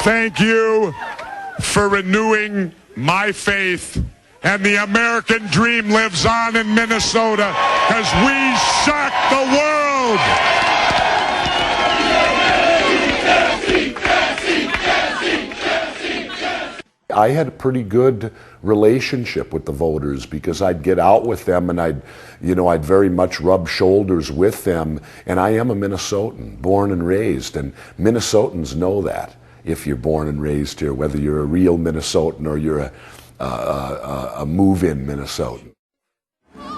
thank you for renewing my faith. And the American dream lives on in Minnesota because we shock the world. I had a pretty good relationship with the voters because I'd get out with them and I'd very much rub shoulders with them. And I am a Minnesotan, born and raised, and Minnesotans know that if you're born and raised here, whether you're a real Minnesotan or you're a move-in Minnesotan.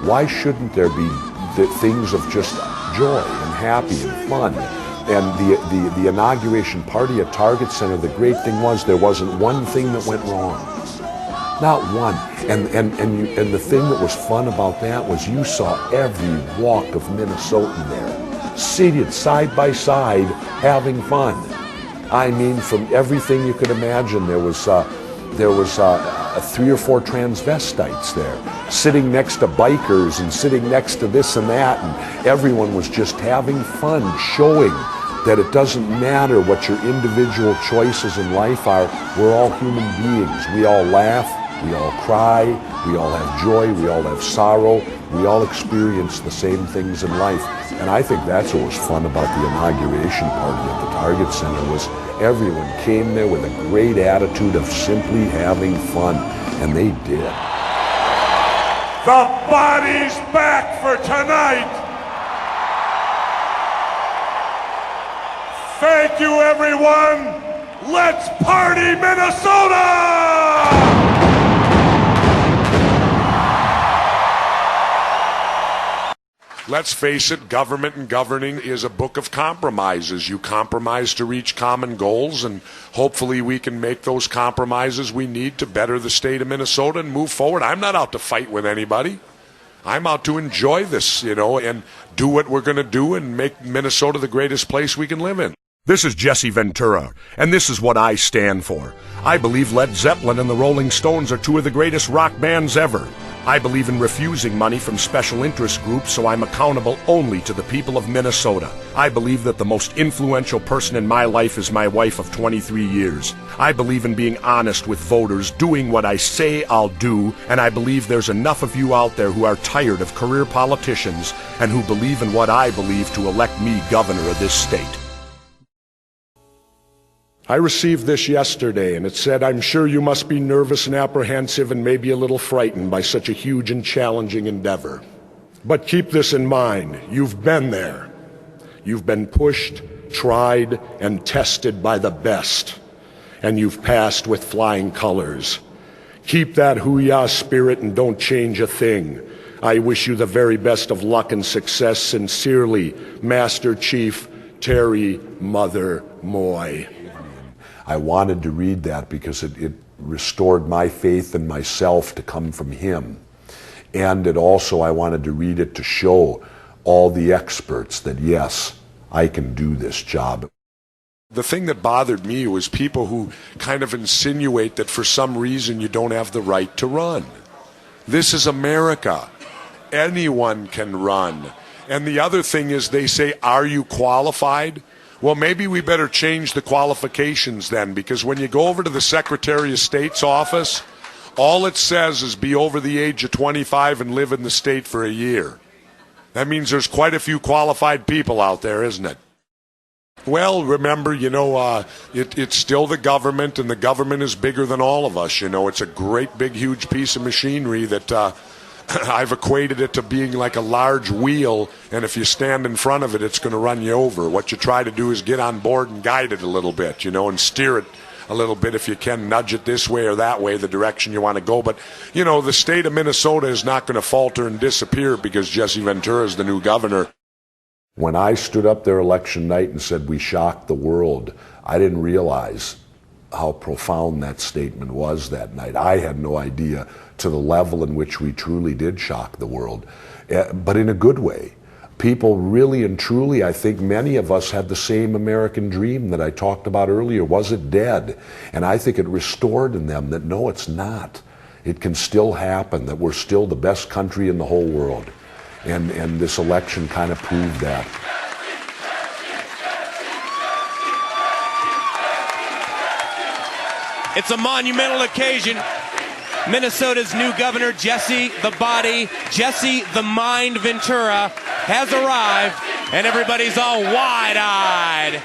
Why shouldn't there be things of just joy and happy and fun? And the inauguration party at Target Center, the great thing was there wasn't one thing that went wrong. Not one. And the thing that was fun about that was you saw every walk of Minnesotan there, seated side by side, having fun. I mean, from everything you could imagine, there was 3 or 4 transvestites there, sitting next to bikers and sitting next to this and that, and everyone was just having fun, showing that it doesn't matter what your individual choices in life are. We're all human beings. We all laugh, we all cry, we all have joy, we all have sorrow, we all experience the same things in life. And I think that's what was fun about the inauguration party at the Target Center was everyone came there with a great attitude of simply having fun, and they did. The body's back for tonight. Thank you, everyone. Let's party, Minnesota! Let's face it, government and governing is a book of compromises. You compromise to reach common goals, and hopefully we can make those compromises we need to better the state of Minnesota and move forward. I'm not out to fight with anybody. I'm out to enjoy this, and do what we're going to do and make Minnesota the greatest place we can live in. This is Jesse Ventura, and this is what I stand for. I believe Led Zeppelin and the Rolling Stones are 2 of the greatest rock bands ever. I believe in refusing money from special interest groups, so I'm accountable only to the people of Minnesota. I believe that the most influential person in my life is my wife of 23 years. I believe in being honest with voters, doing what I say I'll do, and I believe there's enough of you out there who are tired of career politicians and who believe in what I believe to elect me governor of this state. I received this yesterday, and it said, "I'm sure you must be nervous and apprehensive and maybe a little frightened by such a huge and challenging endeavor. But keep this in mind, you've been there. You've been pushed, tried, and tested by the best, and you've passed with flying colors. Keep that hoo-yah spirit and don't change a thing. I wish you the very best of luck and success. Sincerely, Master Chief Terry Mother Moy." I wanted to read that because it restored my faith in myself to come from him. And it also, I wanted to read it to show all the experts that, yes, I can do this job. The thing that bothered me was people who kind of insinuate that for some reason you don't have the right to run. This is America. Anyone can run. And the other thing is they say, "Are you qualified?" Well, maybe we better change the qualifications then, because when you go over to the Secretary of State's office, all it says is be over the age of 25 and live in the state for a year. That means there's quite a few qualified people out there, isn't it? Well, remember, it's still the government, and the government is bigger than all of us. It's a great, big, huge piece of machinery that I've equated it to being like a large wheel, and if you stand in front of it, it's going to run you over. What you try to do is get on board and guide it a little bit, and steer it a little bit if you can, nudge it this way or that way, the direction you want to go. But, the state of Minnesota is not going to falter and disappear because Jesse Ventura is the new governor. When I stood up there election night and said we shocked the world, I didn't realize how profound that statement was that night. I had no idea to the level in which we truly did shock the world, but in a good way. People really and truly, I think many of us had the same American dream that I talked about earlier. Was it dead? And I think it restored in them that no, it's not. It can still happen, that we're still the best country in the whole world. And this election kind of proved that. It's a monumental occasion. Minnesota's new governor, Jesse the Mind Ventura, has arrived, and everybody's all wide-eyed.